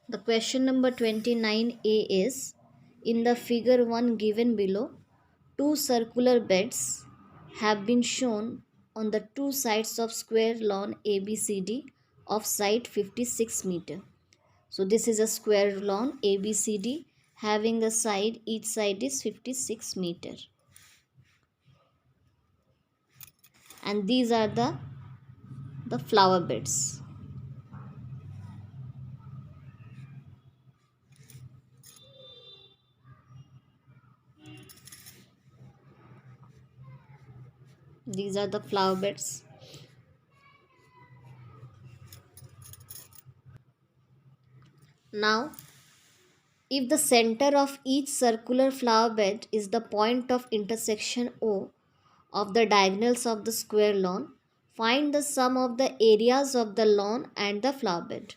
The question number 29A is, in the figure 1 given below, two circular beds have been shown on the two sides of square lawn ABCD of side 56 meter. So this is a square lawn ABCD having a side, each side is 56 meter. And these are the flower beds. These are the flower beds. Now, if the center of each circular flower bed is the point of intersection O of the diagonals of the square lawn, find the sum of the areas of the lawn and the flower bed.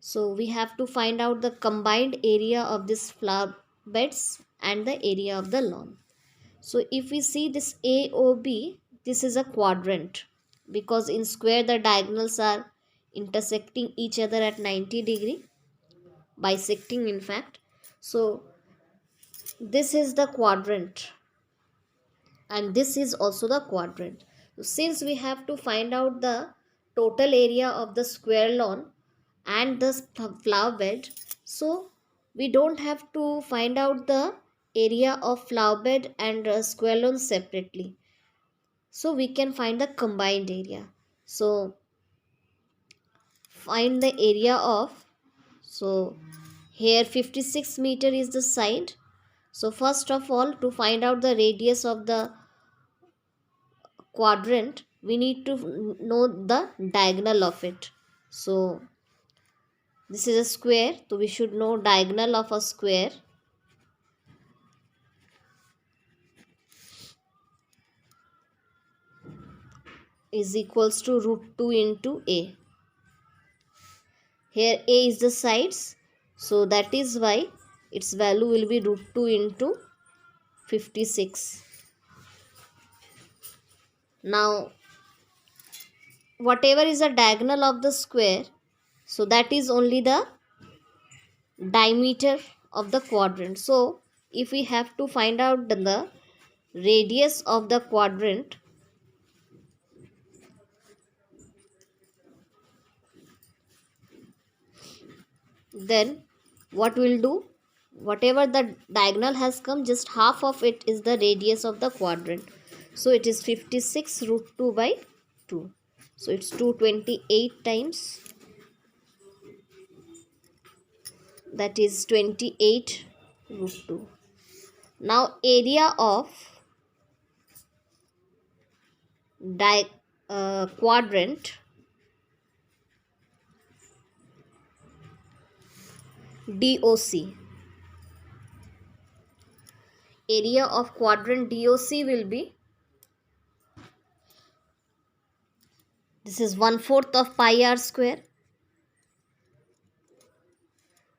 So we have to find out the combined area of this flower beds and the area of the lawn. So if we see this AOB, this is a quadrant, because in square the diagonals are intersecting each other at 90 degree, bisecting in fact. So this is the quadrant and this is also the quadrant. So since we have to find out the total area of the square lawn and the flower bed, so we don't have to find out the area of flower bed and square lawn separately, so we can find the combined area. So find the area of, so here 56 meter is the side. So first of all, to find out the radius of the quadrant, we need to know the diagonal of it. So this is a square, so we should know diagonal of a square. Is equals to root 2 into a. Here a is the sides, so that is why its value will be root 2 into 56. Now whatever is the diagonal of the square, so that is only the diameter of the quadrant. So if we have to find out the radius of the quadrant, then what we'll do, whatever the diagonal has come, just half of it is the radius of the quadrant. So it is 56 root 2 by 2. So it's 228 times, that is 28 root 2. Now area of quadrant DOC. Area of quadrant DOC will be, this is 1/4 of pi r square.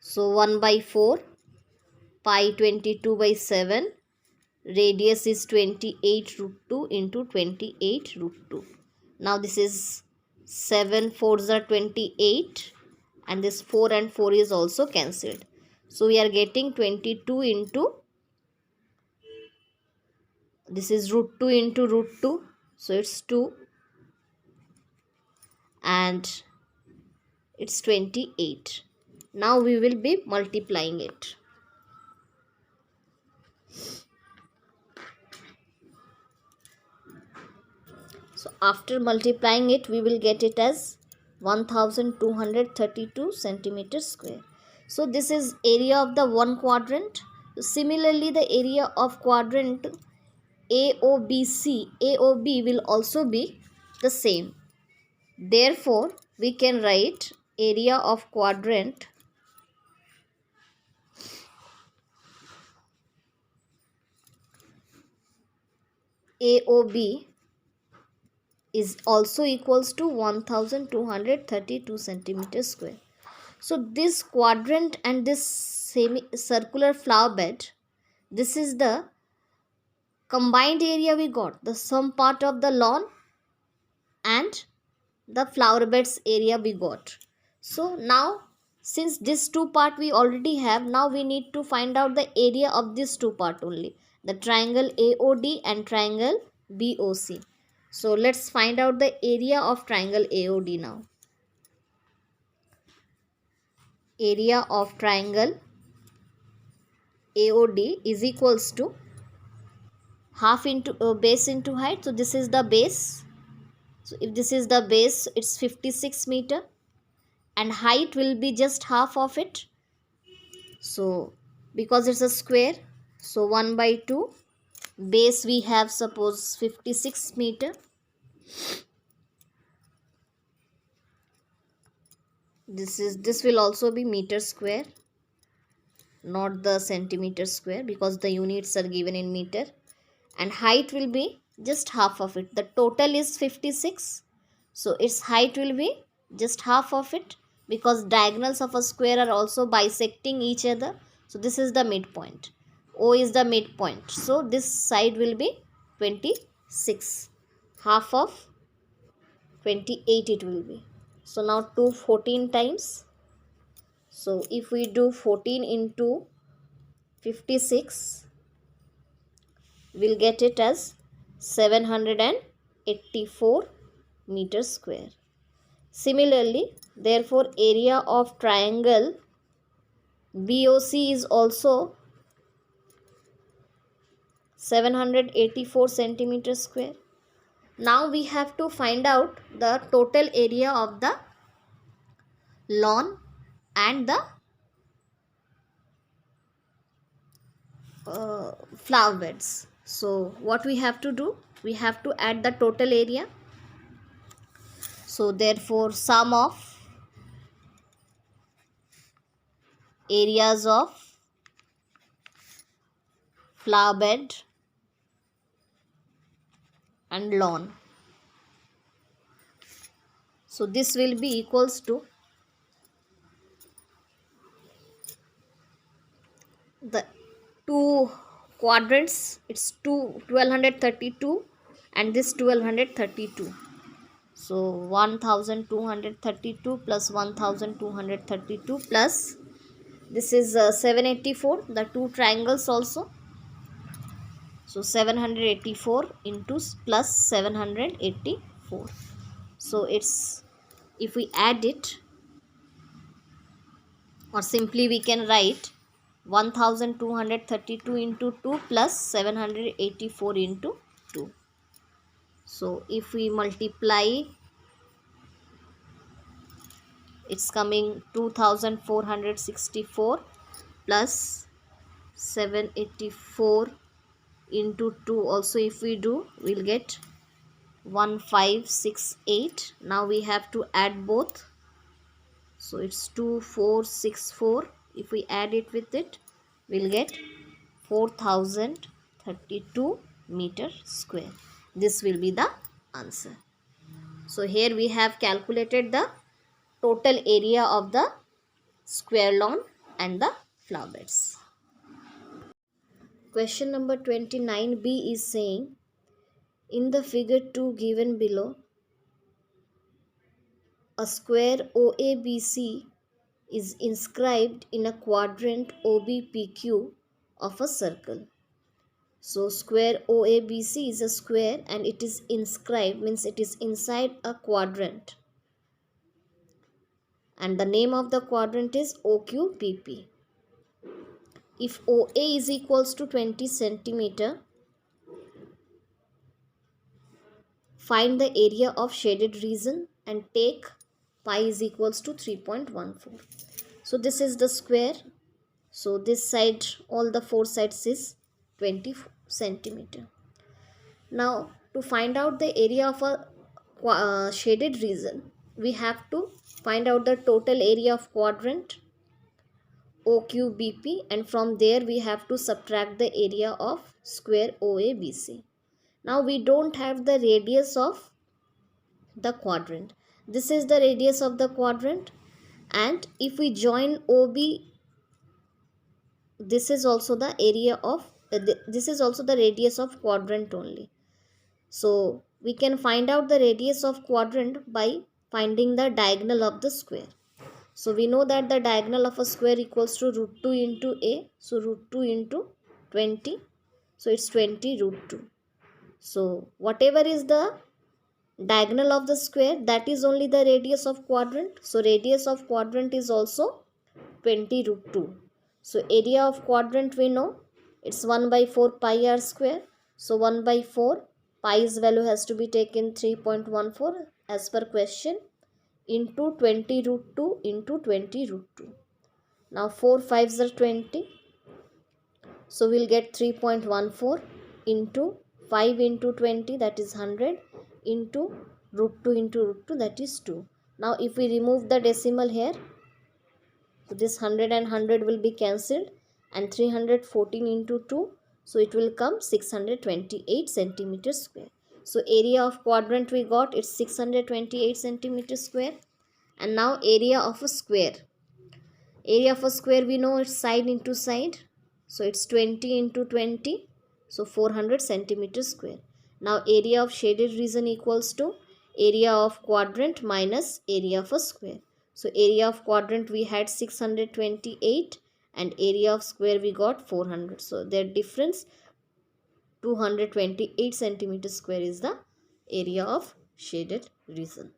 So 1 by 4, pi 22 by 7, radius is 28 root 2 into 28 root 2. Now this is 7 4s are 28 and this 4 and 4 is also cancelled. So we are getting 22 into, this is root 2 into root 2, so it's 2 and it's 28. Now we will be multiplying it. So after multiplying it, we will get it as 1232 centimeters square. So this is area of the one quadrant. Similarly, the area of quadrant AOB will also be the same. Therefore, we can write area of quadrant AOB is also equals to 1232 centimeters square. So this quadrant and this semi-circular flower bed, this is the combined area we got, the sum part of the lawn and the flower beds area we got. So now Since this two part we already have, now we need to find out the area of this two part only, the triangle AOD and triangle BOC. So let's find out the area of triangle AOD now. Area of triangle AOD is equals to half into base into height. So this is the base. So if this is the base, it's 56 meter, and height will be just half of it. So because it's a square, so 1 by 2, base we have suppose 56 meter. This will also be meter square, not the centimeter square, because the units are given in meter, and height will be just half of it. The total is 56, so its height will be just half of it, because diagonals of a square are also bisecting each other. So this is the midpoint. O is the midpoint, so this side will be 26, half of 28 it will be. So now 2 14 times. So if we do 14 into 56, we'll get it as 784 meters square. Similarly, therefore, area of triangle BOC is also 784 centimeters square. Now we have to find out the total area of the lawn and the flower beds. So what we have to do? We have to add the total area. So therefore, sum of areas of flower bed and lawn. So this will be equals to the two quadrants. It's 1232 and this 1232. So 1232 plus 1232 plus this is 784, the two triangles also. So 784 into plus 784. So it's, if we add it, or simply we can write 1232 into 2 plus 784 into 2. So if we multiply, it's coming 2464 plus 784 into 2 also if we do, we'll get 1568. Now we have to add both. So it's 2464. If we add it with it, we'll get 4032 meter square. This will be the answer. So here we have calculated the total area of the square lawn and the flower beds. Question number 29b is saying, in the figure 2 given below, a square OABC is inscribed in a quadrant OBPQ of a circle. So square OABC is a square and it is inscribed, means it is inside a quadrant. And the name of the quadrant is OQPP. If OA is equals to 20 centimeter, find the area of shaded region and take pi is equals to 3.14. So this is the square. So this side, all the four sides is 20 centimeter. Now to find out the area of a shaded region, we have to find out the total area of quadrant OQBP, and from there we have to subtract the area of square OABC. Now we don't have the radius of the quadrant. This is the radius of the quadrant, and if we join OB, this is also the area of this is also the radius of quadrant only. So we can find out the radius of quadrant by finding the diagonal of the square. So we know that the diagonal of a square equals to root 2 into a. So root 2 into 20. So it's 20 root 2. So whatever is the diagonal of the square, that is only the radius of quadrant. So radius of quadrant is also 20 root 2. So area of quadrant we know it's 1 by 4 pi r square. So 1 by 4 pi's value has to be taken 3.14 as per question into 20 root 2 into 20 root 2. Now 4 5s are 20. So we'll get 3.14 into 5 into 20, that is 100, into root 2 into root 2, that is 2. Now if we remove the decimal here, so this 100 and 100 will be cancelled, and 314 into 2, so it will come 628 centimeters square. So area of quadrant we got, it's 628 centimeters square. And now area of a square. Area of a square we know it's side into side. So it's 20 into 20. So 400 centimeters square. Now area of shaded region equals to area of quadrant minus area of a square. So area of quadrant we had 628 and area of square we got 400. So their difference 228 centimeters square is the area of shaded region.